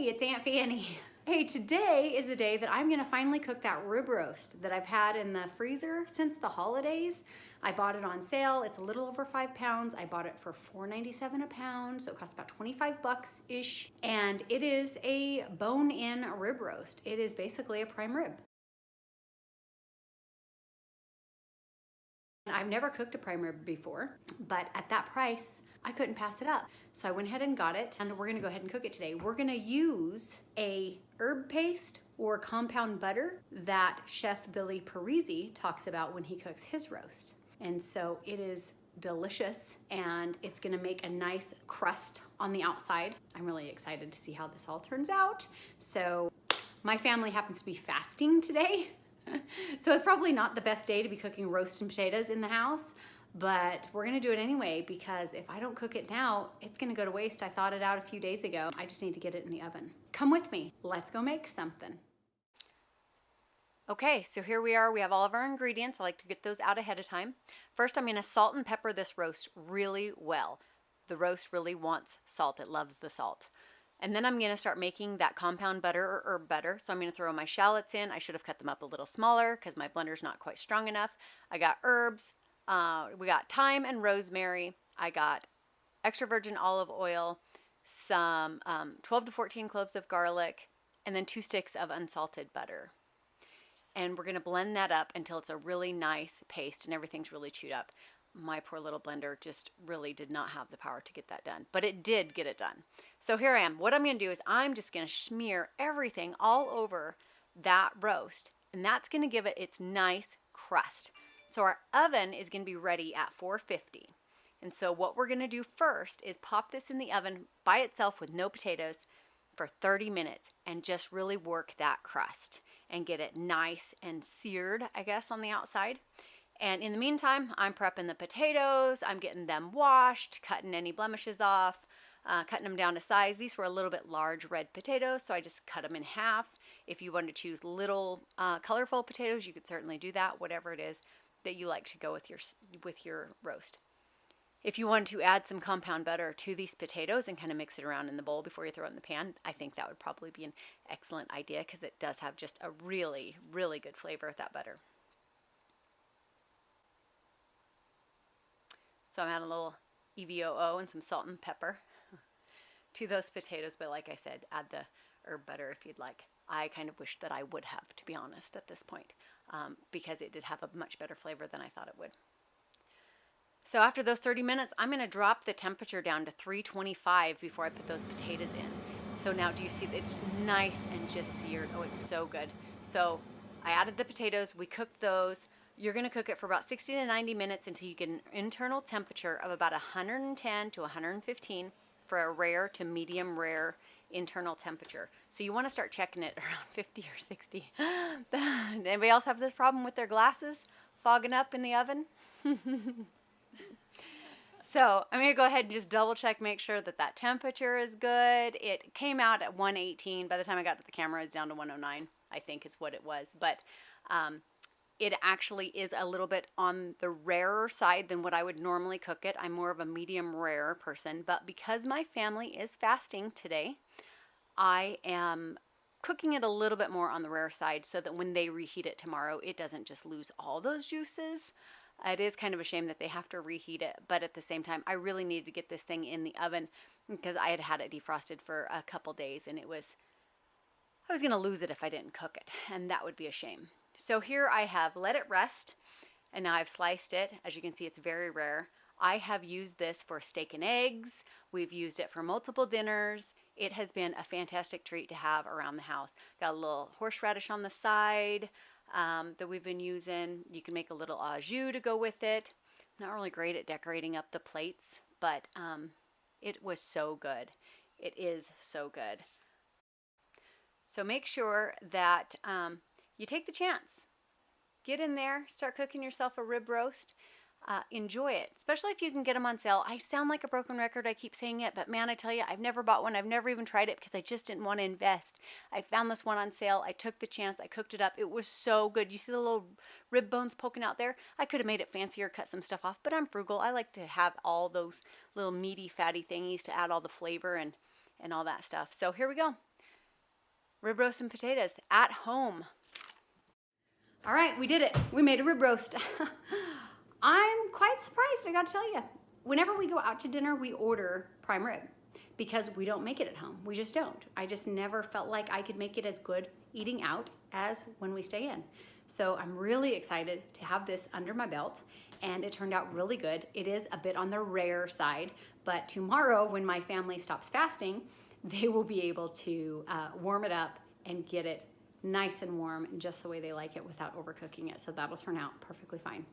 it's Aunt Fanny. Hey, today is the day that I'm gonna finally cook that rib roast that I've had in the freezer since the holidays. I bought it on sale. It's a little over 5 pounds. I bought it for $4.97 a pound, so it costs about 25 bucks-ish. And it is a bone-in rib roast. It is basically a prime rib. I've never cooked a prime rib before, but at that price, I couldn't pass it up. So I went ahead and got it, and we're gonna go ahead and cook it today. We're gonna use a herb paste or compound butter that Chef Billy Parisi talks about when he cooks his roast. And so it is delicious, and it's gonna make a nice crust on the outside. I'm really excited to see how this all turns out. So my family happens to be fasting today. So it's probably not the best day to be cooking roast and potatoes in the house, but we're gonna do it anyway because if I don't cook it now, it's gonna go to waste. I thawed it out a few days ago. I just need to get it in the oven. Come with me, let's go make something. Okay, so here we are. We have all of our ingredients. I like to get those out ahead of time. First, I'm gonna salt and pepper this roast really well. The roast really wants salt, it loves the salt. And then I'm gonna start making that compound butter or herb butter. So I'm gonna throw my shallots in. I should have cut them up a little smaller because my blender's not quite strong enough. I got herbs, we got thyme and rosemary. I got extra virgin olive oil, some 12 to 14 cloves of garlic, and then 2 sticks of unsalted butter. And we're gonna blend that up until it's a really nice paste and everything's really chewed up. My poor little blender just really did not have the power to get that done, but it did get it done. So here I am. What I'm gonna do is I'm just gonna smear everything all over that roast, and that's gonna give it its nice crust. So our oven is gonna be ready at 450. And so what we're gonna do first is pop this in the oven by itself with no potatoes for 30 minutes and just really work that crust and get it nice and seared, I guess, on the outside. And in the meantime, I'm prepping the potatoes. I'm getting them washed, cutting any blemishes off, cutting them down to size. These were a little bit large red potatoes, so I just cut them in half. If you want to choose little colorful potatoes, you could certainly do that, whatever it is that you like to go with your roast. If you want to add some compound butter to these potatoes and kind of mix it around in the bowl before you throw it in the pan, I think that would probably be an excellent idea because it does have just a really, really good flavor with that butter. So I'm adding a little EVOO and some salt and pepper to those potatoes, but like I said, add the herb butter if you'd like. I kind of wish that I would have, to be honest, at this point, because it did have a much better flavor than I thought it would. So after those 30 minutes, I'm gonna drop the temperature down to 325 before I put those potatoes in. So now do you see, it's nice and just seared. Oh, it's so good. So I added the potatoes, we cooked those. You're gonna cook it for about 60 to 90 minutes until you get an internal temperature of about 110 to 115 for a rare to medium rare internal temperature. So you wanna start checking it around 50 or 60. Anybody else have this problem with their glasses fogging up in the oven? So I'm gonna go ahead and just double check, make sure that that temperature is good. It came out at 118. By the time I got to the camera, it's down to 109, I think is what it was. But it actually is a little bit on the rarer side than what I would normally cook it. I'm more of a medium rare person, but because my family is fasting today, I am cooking it a little bit more on the rare side so that when they reheat it tomorrow, it doesn't just lose all those juices. It is kind of a shame that they have to reheat it, but at the same time, I really needed to get this thing in the oven because I had had it defrosted for a couple days and I was gonna lose it if I didn't cook it, and that would be a shame. So here I have let it rest, and now I've sliced it. As you can see, it's very rare. I have used this for steak and eggs. We've used it for multiple dinners. It has been a fantastic treat to have around the house. Got a little horseradish on the side that we've been using. You can make a little au jus to go with it. Not really great at decorating up the plates, but it was so good. It is so good. So make sure that you take the chance. Get in there, start cooking yourself a rib roast. Enjoy it, especially if you can get them on sale. I sound like a broken record, I keep saying it, but man, I tell you, I've never bought one. I've never even tried it because I just didn't want to invest. I found this one on sale. I took the chance. I cooked it up. It was so good. You see the little rib bones poking out there? I could have made it fancier, cut some stuff off, but I'm frugal. I like to have all those little meaty, fatty thingies to add all the flavor and all that stuff. So here we go. rib roast and potatoes at home. All right, we did it. We made a rib roast. I'm quite surprised, I gotta tell you. Whenever we go out to dinner, we order prime rib because we don't make it at home. We just don't. I just never felt like I could make it as good eating out as when we stay in. So I'm really excited to have this under my belt, and it turned out really good. It is a bit on the rare side, but tomorrow when my family stops fasting, they will be able to warm it up and get it nice and warm and just the way they like it without overcooking it. So that'll turn out perfectly fine.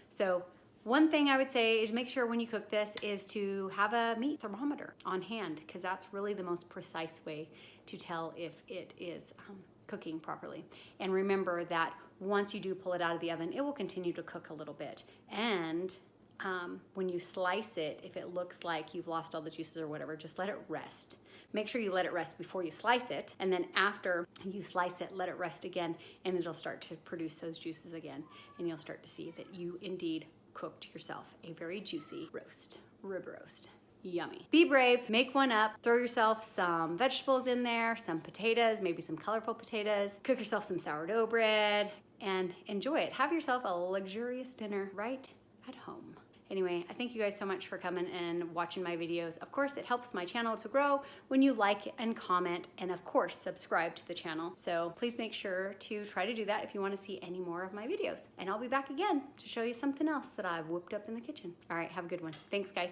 So one thing I would say is make sure when you cook this is to have a meat thermometer on hand, because that's really the most precise way to tell if it is cooking properly. And remember that once you do pull it out of the oven, it will continue to cook a little bit. And when you slice it, if it looks like you've lost all the juices or whatever, just let it rest. Make sure you let it rest before you slice it, and then after you slice it, let it rest again, and it'll start to produce those juices again, and you'll start to see that you indeed cooked yourself a very juicy roast, rib roast. Yummy. Be brave, make one up, throw yourself some vegetables in there, some potatoes, maybe some colorful potatoes, cook yourself some sourdough bread, and enjoy it. Have yourself a luxurious dinner right at home. Anyway, I thank you guys so much for coming and watching my videos. Of course, it helps my channel to grow when you like and comment, and of course, subscribe to the channel. So please make sure to try to do that if you want to see any more of my videos. And I'll be back again to show you something else that I've whipped up in the kitchen. All right, have a good one. Thanks, guys.